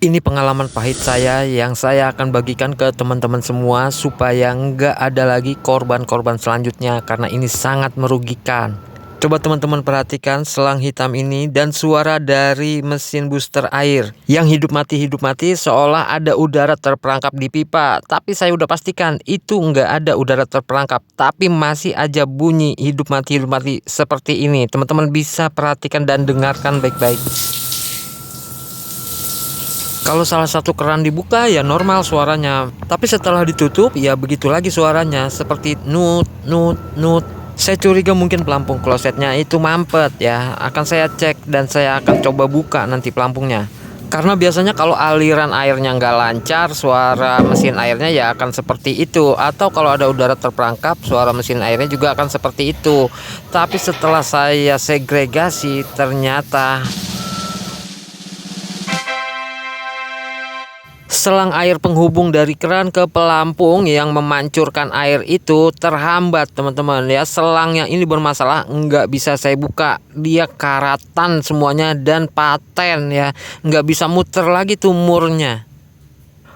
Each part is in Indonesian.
Ini pengalaman pahit saya yang saya akan bagikan ke teman-teman semua supaya nggak ada lagi korban-korban selanjutnya karena ini sangat merugikan. Coba teman-teman perhatikan selang hitam ini dan suara dari mesin booster air yang hidup mati seolah ada udara terperangkap di pipa. Tapi saya udah pastikan itu nggak ada udara terperangkap, tapi masih aja bunyi hidup mati seperti ini. Teman-teman bisa perhatikan dan dengarkan baik-baik. Kalau salah satu keran dibuka ya normal suaranya, tapi setelah ditutup ya begitu lagi suaranya, seperti nut nut nut. Saya curiga mungkin pelampung klosetnya itu mampet ya. Akan saya cek dan saya akan coba buka nanti pelampungnya. Karena biasanya kalau aliran airnya nggak lancar, suara mesin airnya ya akan seperti itu. Atau kalau ada udara terperangkap, suara mesin airnya juga akan seperti itu. Tapi setelah saya segregasi, ternyata selang air penghubung dari keran ke pelampung yang memancurkan air itu terhambat, teman-teman ya. Selang yang ini bermasalah, nggak bisa saya buka, dia karatan semuanya dan paten ya, nggak bisa muter lagi tuh murnya.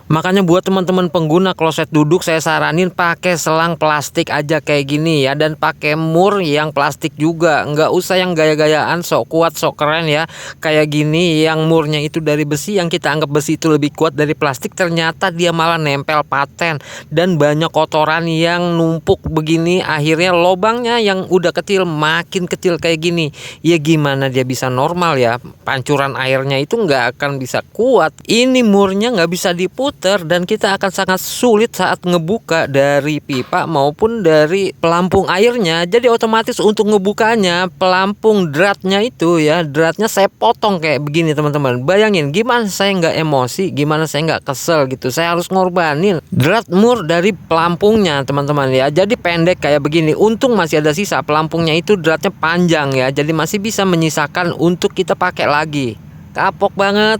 Makanya buat teman-teman pengguna kloset duduk saya saranin pakai selang plastik aja kayak gini ya, dan pakai mur yang plastik juga. Nggak usah yang gaya-gayaan sok kuat sok keren ya kayak gini, yang murnya itu dari besi, yang kita anggap besi itu lebih kuat dari plastik, ternyata dia malah nempel paten dan banyak kotoran yang numpuk begini. Akhirnya lobangnya yang udah kecil makin kecil kayak gini. Ya gimana dia bisa normal ya, pancuran airnya itu nggak akan bisa kuat. Ini murnya nggak bisa diputar dan kita akan sangat sulit saat ngebuka dari pipa maupun dari pelampung airnya. Jadi otomatis untuk ngebukanya pelampung dratnya itu ya, dratnya saya potong kayak begini, teman-teman. Bayangin gimana saya nggak emosi, gimana saya nggak kesel gitu. Saya harus ngorbanin drat mur dari pelampungnya, teman-teman ya. Jadi pendek kayak begini. Untung masih ada sisa, pelampungnya itu dratnya panjang ya, jadi masih bisa menyisakan untuk kita pakai lagi. Kapok banget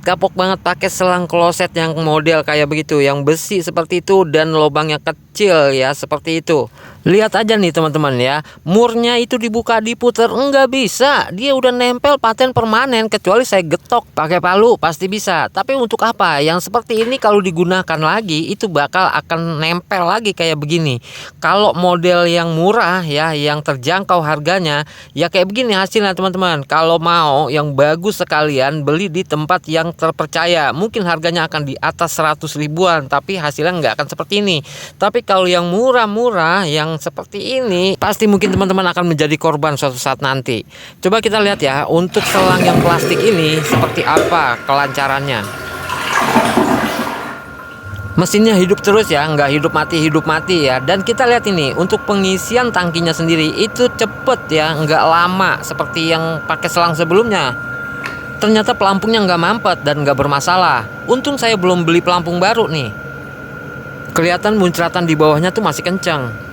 pakai selang kloset yang model kayak begitu, yang besi seperti itu dan lubangnya kecil ya seperti itu. Lihat aja nih teman-teman ya, murnya itu dibuka diputer enggak bisa, dia udah nempel paten permanen. Kecuali saya getok pakai palu pasti bisa, tapi untuk apa? Yang seperti ini kalau digunakan lagi itu bakal akan nempel lagi kayak begini. Kalau model yang murah ya, yang terjangkau harganya ya kayak begini hasilnya, teman-teman. Kalau mau yang bagus sekalian beli di tempat yang terpercaya, mungkin harganya akan di atas 100 ribuan, tapi hasilnya nggak akan seperti ini. Tapi kalau yang murah-murah yang seperti ini, pasti mungkin teman-teman akan menjadi korban suatu saat nanti. Coba kita lihat ya, untuk selang yang plastik ini seperti apa kelancarannya. Mesinnya hidup terus ya, nggak hidup mati ya. Dan kita lihat ini, untuk pengisian tangkinya sendiri itu cepet ya, nggak lama seperti yang pakai selang sebelumnya. Ternyata pelampungnya nggak mampet dan nggak bermasalah. Untung saya belum beli pelampung baru nih. Kelihatan muncratan di bawahnya tuh masih kencang.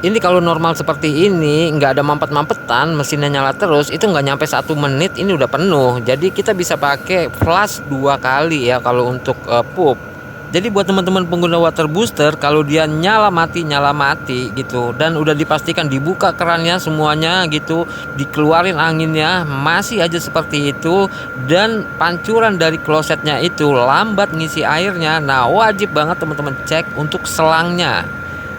Ini kalau normal seperti ini, nggak ada mampet-mampetan, mesinnya nyala terus, itu nggak nyampe 1 menit ini udah penuh. Jadi kita bisa pakai flush 2 kali ya kalau untuk pup. Jadi buat teman-teman pengguna water booster, kalau dia nyala mati gitu, dan udah dipastikan dibuka kerannya semuanya gitu, dikeluarin anginnya, masih aja seperti itu, dan pancuran dari klosetnya itu lambat ngisi airnya, nah wajib banget teman-teman cek untuk selangnya.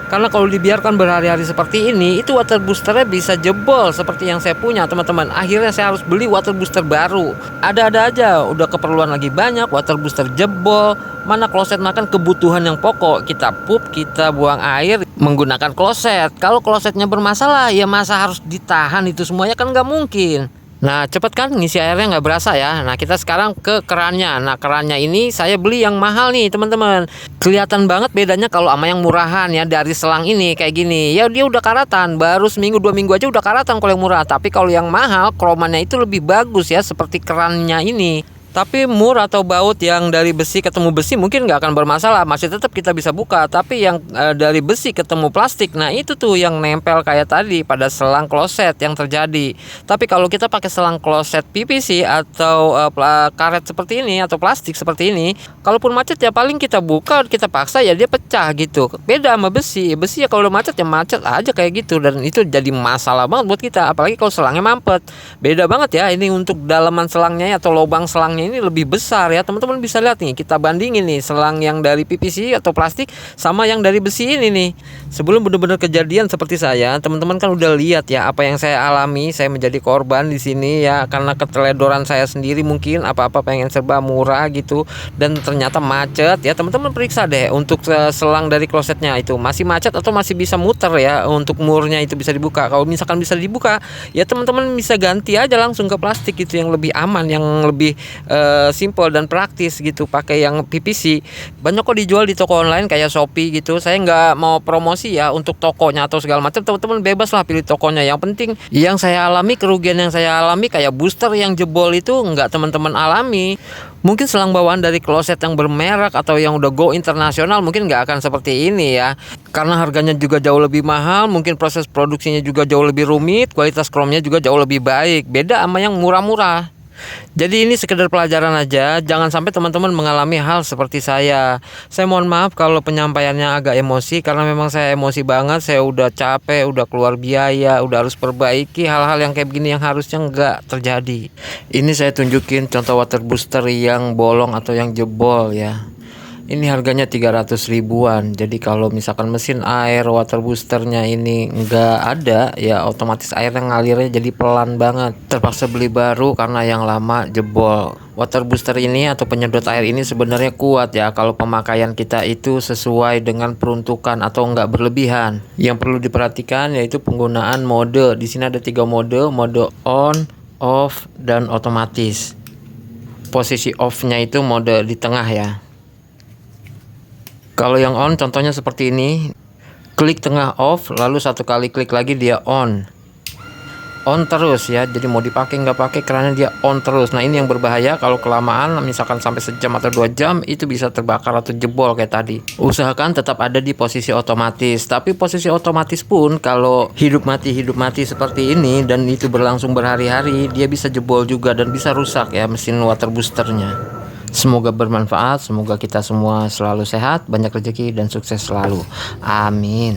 Karena kalau dibiarkan berhari-hari seperti ini, itu water boosternya bisa jebol seperti yang saya punya, teman-teman. Akhirnya saya harus beli water booster baru. Ada-ada aja, udah keperluan lagi banyak, water booster jebol. Mana kloset makan kebutuhan yang pokok. Kita pup, kita buang air menggunakan kloset. Kalau klosetnya bermasalah, ya masa harus ditahan itu semuanya, kan nggak mungkin. Nah cepet kan ngisi airnya nggak berasa ya. Nah kita sekarang ke kerannya. Nah kerannya ini saya beli yang mahal nih teman-teman. Kelihatan banget bedanya kalau sama yang murahan ya. Dari selang ini kayak gini ya, dia udah karatan, baru seminggu 2 minggu aja udah karatan kalau yang murah. Tapi kalau yang mahal kromannya itu lebih bagus ya, seperti kerannya ini. Tapi mur atau baut yang dari besi ketemu besi mungkin nggak akan bermasalah, masih tetap kita bisa buka. Tapi yang dari besi ketemu plastik, nah itu tuh yang nempel kayak tadi pada selang kloset yang terjadi. Tapi kalau kita pakai selang kloset PVC atau karet seperti ini atau plastik seperti ini, kalaupun macet ya paling kita buka, kita paksa ya dia pecah gitu. Beda sama besi. Besi ya kalau udah macet ya macet aja kayak gitu, dan itu jadi masalah banget buat kita, apalagi kalau selangnya mampet. Beda banget ya, ini untuk dalaman selangnya atau lubang selangnya ini lebih besar ya. Teman-teman bisa lihat nih, kita bandingin nih selang yang dari PVC atau plastik sama yang dari besi ini nih. Sebelum benar-benar kejadian seperti saya, teman-teman kan udah lihat ya apa yang saya alami. Saya menjadi korban di sini ya karena keteledoran saya sendiri, mungkin apa-apa pengen serba murah gitu dan ternyata macet ya. Teman-teman periksa deh untuk selang dari klosetnya itu masih macet atau masih bisa muter ya, untuk murnya itu bisa dibuka. Kalau misalkan bisa dibuka ya teman-teman bisa ganti aja langsung ke plastik gitu, yang lebih aman, yang lebih simple dan praktis gitu, pakai yang PVC. Banyak kok dijual di toko online kayak Shopee gitu. Saya nggak mau promosi ya untuk tokonya atau segala macam, teman-teman bebas lah pilih tokonya. Yang penting yang saya alami, kerugian yang saya alami kayak booster yang jebol itu nggak teman-teman alami. Mungkin selang bawaan dari kloset yang bermerek atau yang udah go internasional mungkin nggak akan seperti ini ya, karena harganya juga jauh lebih mahal, mungkin proses produksinya juga jauh lebih rumit, kualitas kromnya juga jauh lebih baik, beda sama yang murah-murah. Jadi ini sekedar pelajaran aja, jangan sampai teman-teman mengalami hal seperti saya. Saya mohon maaf kalau penyampaiannya agak emosi, karena memang saya emosi banget. Saya udah capek, udah keluar biaya, udah harus perbaiki hal-hal yang kayak begini yang harusnya nggak terjadi. Ini saya tunjukin contoh water booster yang bolong atau yang jebol ya. Ini harganya 300 ribuan. Jadi kalau misalkan mesin air water boosternya ini nggak ada ya, otomatis airnya ngalirnya jadi pelan banget. Terpaksa beli baru karena yang lama jebol. Water booster ini atau penyedot air ini sebenarnya kuat ya kalau pemakaian kita itu sesuai dengan peruntukan atau nggak berlebihan. Yang perlu diperhatikan yaitu penggunaan mode. Di sini ada 3 mode: mode on, off, dan otomatis. Posisi off-nya itu mode di tengah ya. Kalau yang on contohnya seperti ini, klik tengah off, lalu satu kali klik lagi dia on terus ya. Jadi mau dipakai nggak pakai kerannya dia on terus. Nah ini yang berbahaya kalau kelamaan, misalkan sampai sejam atau 2 jam itu bisa terbakar atau jebol kayak tadi. Usahakan tetap ada di posisi otomatis. Tapi posisi otomatis pun kalau hidup mati seperti ini dan itu berlangsung berhari-hari, dia bisa jebol juga dan bisa rusak ya mesin water boosternya. Semoga bermanfaat, semoga kita semua selalu sehat, banyak rezeki dan sukses selalu. Amin.